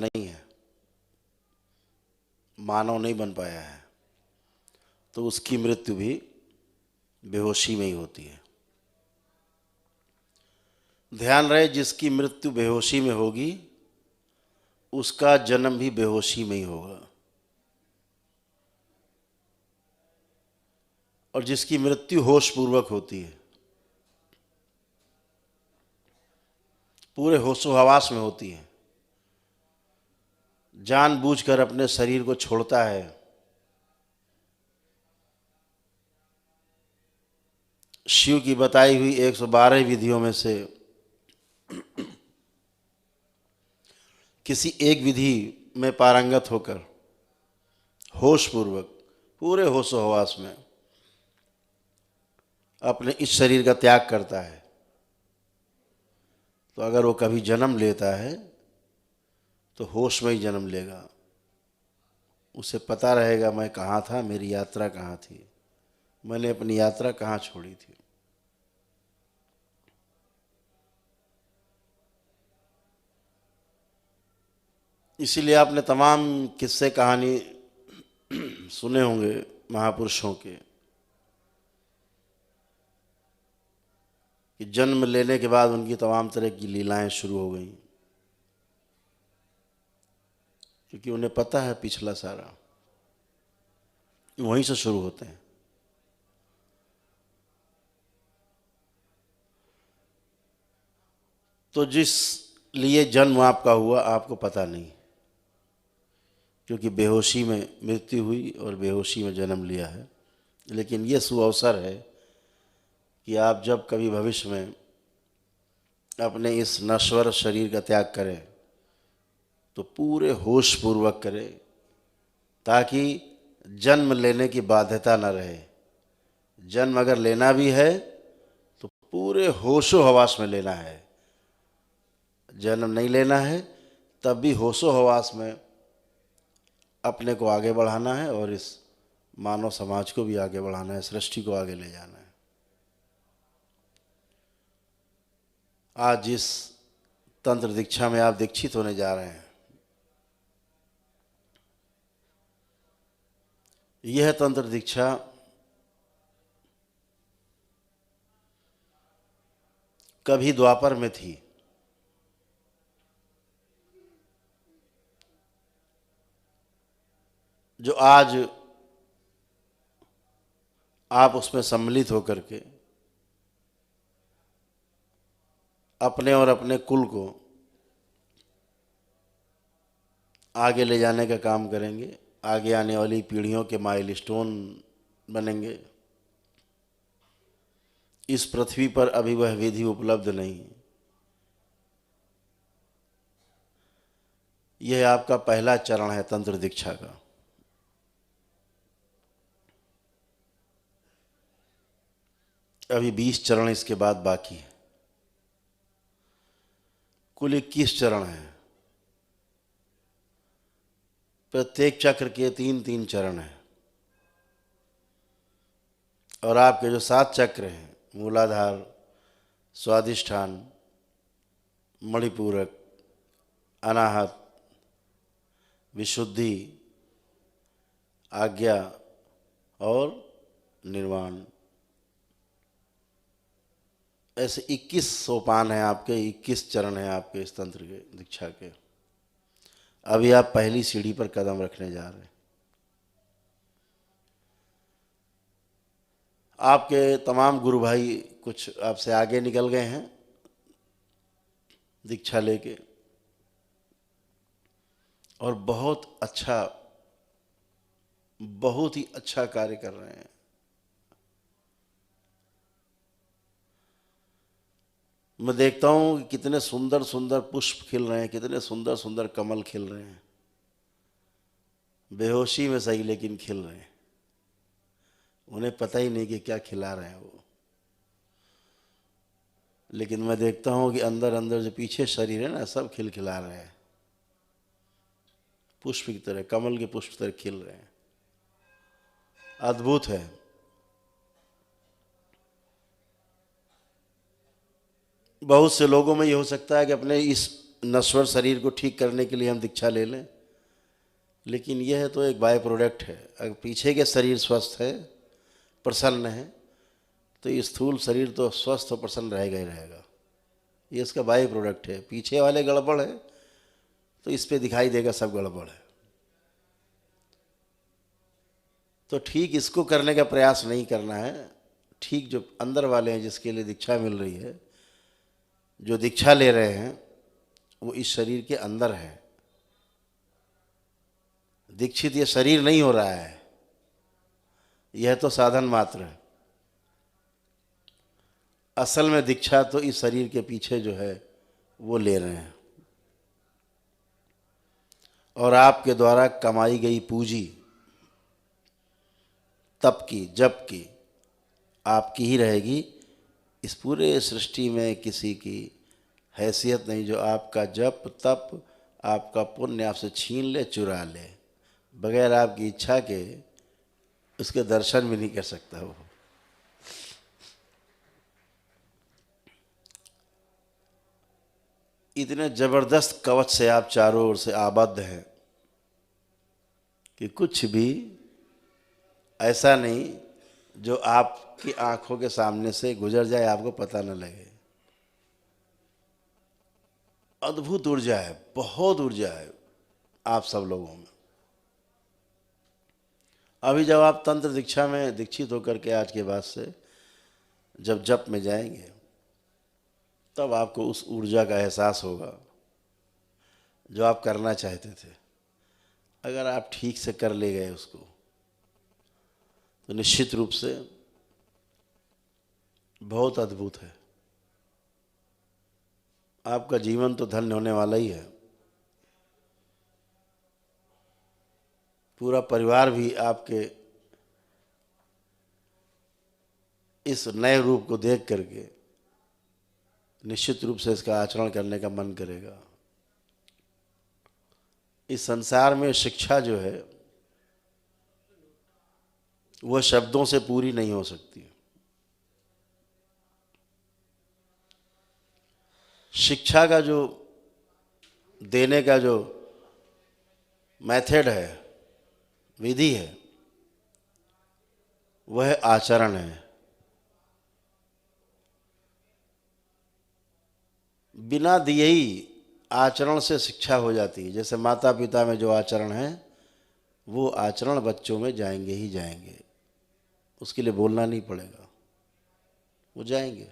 नहीं है, मानव नहीं बन पाया है, तो उसकी मृत्यु भी बेहोशी में ही होती है। ध्यान रहे, जिसकी मृत्यु बेहोशी में होगी उसका जन्म भी बेहोशी में ही होगा, और जिसकी मृत्यु होश पूर्वक होती है, पूरे होशो हवास में होती है, जानबूझकर अपने शरीर को छोड़ता है, शिव की बताई हुई 112 विधियों में से किसी एक विधि में पारंगत होकर होश पूर्वक पूरे होशो हवास में अपने इस शरीर का त्याग करता है, तो अगर वो कभी जन्म लेता है तो होश में ही जन्म लेगा। उसे पता रहेगा मैं कहाँ था, मेरी यात्रा कहाँ थी, मैंने अपनी यात्रा कहाँ छोड़ी थी। इसीलिए आपने तमाम किस्से कहानी सुने होंगे महापुरुषों के, कि जन्म लेने के बाद उनकी तमाम तरह की लीलाएं शुरू हो गई, क्योंकि उन्हें पता है पिछला सारा वहीं से शुरू होते हैं। तो जिस लिए जन्म आपका हुआ आपको पता नहीं, क्योंकि बेहोशी में मृत्यु हुई और बेहोशी में जन्म लिया है। लेकिन ये सुअवसर है कि आप जब कभी भविष्य में अपने इस नश्वर शरीर का त्याग करें तो पूरे होश पूर्वक करें, ताकि जन्म लेने की बाध्यता न रहे। जन्म अगर लेना भी है तो पूरे होशो हवास में लेना है, जन्म नहीं लेना है तब भी होशो हवास में अपने को आगे बढ़ाना है, और इस मानव समाज को भी आगे बढ़ाना है, सृष्टि को आगे ले जाना है। आज जिस तंत्र दीक्षा में आप दीक्षित होने जा रहे हैं, यह तंत्र दीक्षा कभी द्वापर में थी, जो आज आप उसमें सम्मिलित होकर के अपने और अपने कुल को आगे ले जाने का काम करेंगे, आगे आने वाली पीढ़ियों के माइलस्टोन बनेंगे। इस पृथ्वी पर अभी वह विधि उपलब्ध नहीं है। यह आपका पहला चरण है तंत्र दीक्षा का। अभी 20 चरण इसके बाद बाकी है। कुल 21 चरण हैं। प्रत्येक चक्र के 3-3 चरण हैं, और आपके जो 7 चक्र हैं, मूलाधार, स्वादिष्ठान, मणिपूरक, अनाहत, विशुद्धि, आज्ञा और निर्वाण, ऐसे 21 सोपान हैं आपके, 21 चरण हैं आपके इस तंत्र के दीक्षा के। अभी आप पहली सीढ़ी पर कदम रखने जा रहे हैं। आपके तमाम गुरु भाई कुछ आपसे आगे निकल गए हैं दीक्षा लेके, और बहुत ही अच्छा कार्य कर रहे हैं। मैं देखता हूँ कि कितने सुंदर सुंदर पुष्प खिल रहे हैं, कितने सुंदर सुंदर कमल खिल रहे हैं, बेहोशी में सही लेकिन खिल रहे हैं। उन्हें पता ही नहीं कि क्या खिला रहे हैं वो, लेकिन मैं देखता हूँ कि अंदर अंदर जो पीछे शरीर है ना, सब खिलखिला रहे हैं, पुष्प की तरह, कमल के पुष्प की तरह खिल रहे हैं। अद्भुत है। बहुत से लोगों में ये हो सकता है कि अपने इस नश्वर शरीर को ठीक करने के लिए हम दीक्षा ले लें, लेकिन यह तो एक बाय प्रोडक्ट है। अगर पीछे के शरीर स्वस्थ है, प्रसन्न है, तो ये स्थूल शरीर तो स्वस्थ और प्रसन्न रहेगा ही रहेगा। ये इसका बाय प्रोडक्ट है। पीछे वाले गड़बड़ है तो इस पे दिखाई देगा सब गड़बड़ है। तो ठीक इसको करने का प्रयास नहीं करना है। ठीक जो अंदर वाले हैं, जिसके लिए दीक्षा मिल रही है, जो दीक्षा ले रहे हैं, वो इस शरीर के अंदर है। दीक्षित ये शरीर नहीं हो रहा है, यह तो साधन मात्र है। असल में दीक्षा तो इस शरीर के पीछे जो है वो ले रहे हैं, और आपके द्वारा कमाई गई पूंजी तप की, जप की, आपकी ही रहेगी। इस पूरे सृष्टि में किसी की हैसियत नहीं जो आपका जप तप, आपका पुण्य आपसे छीन ले, चुरा ले, बगैर आपकी इच्छा के उसके दर्शन भी नहीं कर सकता वो। इतने जबरदस्त कवच से आप चारों ओर से आबद्ध हैं कि कुछ भी ऐसा नहीं जो आपकी आंखों के सामने से गुजर जाए, आपको पता न लगे। अद्भुत ऊर्जा है, बहुत ऊर्जा है आप सब लोगों में। अभी जब आप तंत्र दीक्षा में दीक्षित होकर के आज के बाद से जब जप में जाएंगे, तब आपको उस ऊर्जा का एहसास होगा जो आप करना चाहते थे। अगर आप ठीक से कर ले गए उसको, तो निश्चित रूप से बहुत अद्भुत है। आपका जीवन तो धन्य होने वाला ही है। पूरा परिवार भी आपके इस नए रूप को देख करके निश्चित रूप से इसका आचरण करने का मन करेगा। इस संसार में शिक्षा जो है वह शब्दों से पूरी नहीं हो सकती। शिक्षा का जो देने का जो मेथड है, विधि है, वह आचरण है। बिना दिए ही आचरण से शिक्षा हो जाती है। जैसे माता पिता में जो आचरण है, वो आचरण बच्चों में जाएंगे ही जाएंगे। उसके लिए बोलना नहीं पड़ेगा, वो जाएंगे।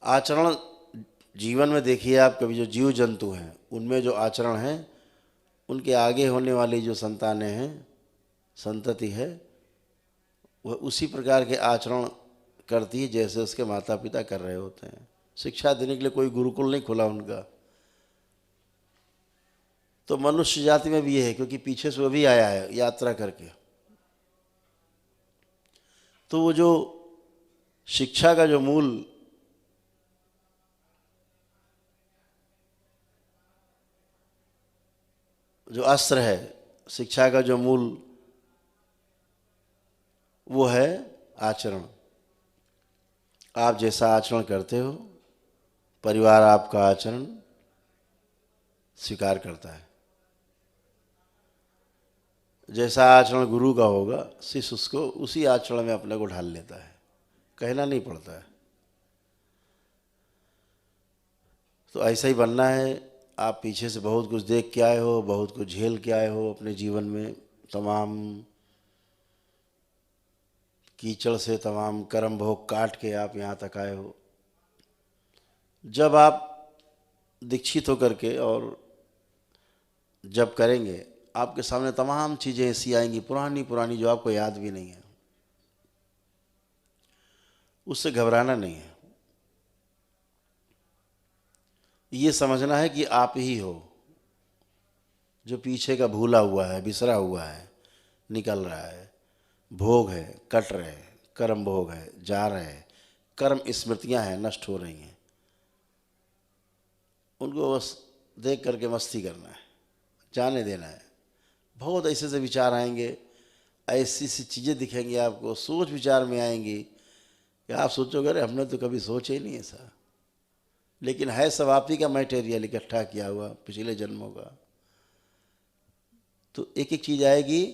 आचरण जीवन में देखिए आप, कभी जो जीव जंतु हैं उनमें जो आचरण है, उनके आगे होने वाली जो संतानें हैं, संतति है, वह उसी प्रकार के आचरण करती है जैसे उसके माता पिता कर रहे होते हैं। शिक्षा देने के लिए कोई गुरुकुल नहीं खुला उनका। तो मनुष्य जाति में भी ये है, क्योंकि पीछे से वो भी आया है यात्रा करके। तो वो जो शिक्षा का जो मूल जो अस्त्र है, शिक्षा का जो मूल वो है आचरण। आप जैसा आचरण करते हो, परिवार आपका आचरण स्वीकार करता है। जैसा आचरण गुरु का होगा, शिष्य उसको उसी आचरण में अपने को ढाल लेता है, कहना नहीं पड़ता है। तो ऐसा ही बनना है। आप पीछे से बहुत कुछ देख के आए हो, बहुत कुछ झेल के आए हो अपने जीवन में, तमाम कीचड़ से तमाम कर्म भोग काट के आप यहाँ तक आए हो। जब आप दीक्षित होकर के और जब करेंगे, आपके सामने तमाम चीज़ें ऐसी आएंगी पुरानी पुरानी जो आपको याद भी नहीं है। उससे घबराना नहीं है। ये समझना है कि आप ही हो जो पीछे का भूला हुआ है, बिसरा हुआ है, निकल रहा है। भोग है, कट रहे हैं, कर्म भोग है, जा रहे हैं, कर्म स्मृतियां हैं, नष्ट हो रही हैं। उनको बस देख करके मस्ती करना है, जाने देना है। बहुत ऐसे से विचार आएंगे, ऐसी सी चीज़ें दिखेंगी आपको, सोच विचार में आएंगी कि आप सोचोगे अरे हमने तो कभी सोचा ही नहीं ऐसा, लेकिन है सब आप ही का मटेरियल इकट्ठा किया हुआ पिछले जन्मों का। तो एक एक चीज़ आएगी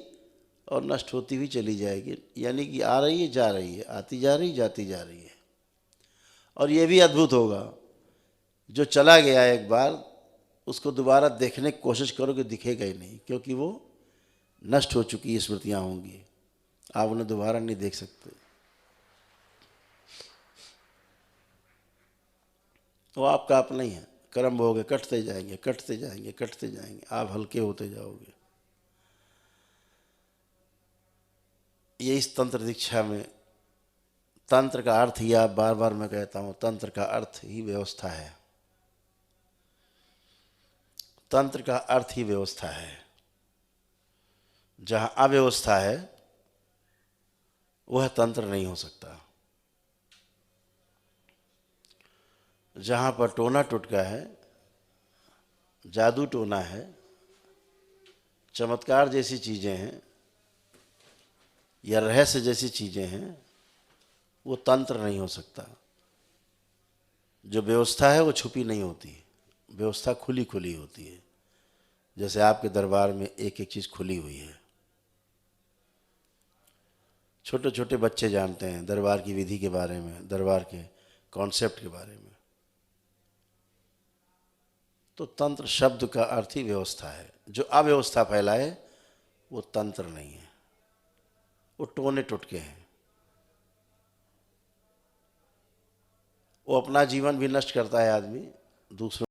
और नष्ट होती हुई चली जाएगी, यानी कि आ रही है जा रही है, आती जा रही जाती जा रही है। और ये भी अद्भुत होगा, जो चला गया एक बार उसको दोबारा देखने की कोशिश करोगे दिखेगा ही नहीं, क्योंकि वो नष्ट हो चुकी स्मृतियाँ होंगी, आप उन्हें दोबारा नहीं देख सकते। वो आपका अपना ही है, कर्म भोग कटते जाएंगे कटते जाएंगे कटते जाएंगे, आप हल्के होते जाओगे। ये इस तंत्र दीक्षा में, तंत्र का अर्थ ही, आप बार बार मैं कहता हूँ, तंत्र का अर्थ ही व्यवस्था है। तंत्र का अर्थ ही व्यवस्था है। जहाँ अव्यवस्था है वह तंत्र नहीं हो सकता। जहाँ पर टोना टुटका है, जादू टोना है, चमत्कार जैसी चीज़ें हैं या रहस्य जैसी चीज़ें हैं, वो तंत्र नहीं हो सकता। जो व्यवस्था है वो छुपी नहीं होती, व्यवस्था खुली खुली होती है। जैसे आपके दरबार में एक एक चीज़ खुली हुई है, छोटे छोटे बच्चे जानते हैं दरबार की विधि के बारे में, दरबार के कॉन्सेप्ट के बारे में। तो तंत्र शब्द का अर्थ ही व्यवस्था है। जो अव्यवस्था फैलाए वो तंत्र नहीं है, वो टोने टुटके हैं। वो अपना जीवन भी नष्ट करता है आदमी, दूसरों